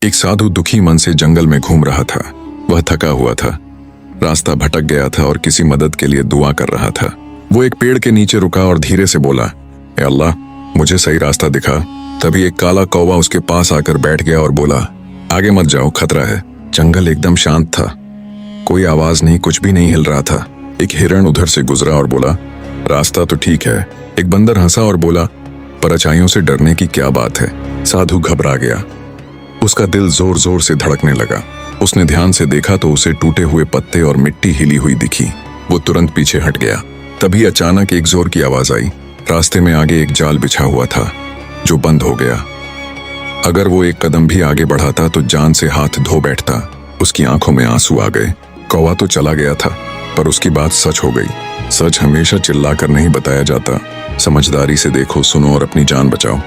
एक साधु दुखी मन से जंगल में घूम रहा था। वह थका हुआ था, रास्ता भटक गया था और किसी मदद के लिए दुआ कर रहा था। वो एक पेड़ के नीचे रुका और धीरे से बोला, ए अल्लाह, मुझे सही रास्ता दिखा। तभी एक काला कौवा उसके पास आकर बैठ गया और बोला, आगे मत जाओ, खतरा है। जंगल एकदम शांत था, कोई आवाज नहीं, कुछ भी नहीं हिल रहा था। एक हिरण उधर से गुजरा और बोला, रास्ता तो ठीक है। एक बंदर हंसा और बोला, परछाइयों से डरने की क्या बात है। साधु घबरा गया, उसका दिल जोर जोर से धड़कने लगा। उसने ध्यान से देखा तो उसे टूटे हुए पत्ते और मिट्टी हिली हुई दिखी। वो तुरंत पीछे हट गया। तभी अचानक एक जोर की आवाज आई। रास्ते में आगे एक जाल बिछा हुआ था जो बंद हो गया। अगर वो एक कदम भी आगे बढ़ाता तो जान से हाथ धो बैठता। उसकी आंखों में आंसू आ गए। कौवा तो चला गया था, पर उसकी बात सच हो गई। सच हमेशा चिल्लाकर नहीं बताया जाता। समझदारी से देखो, सुनो और अपनी जान बचाओ।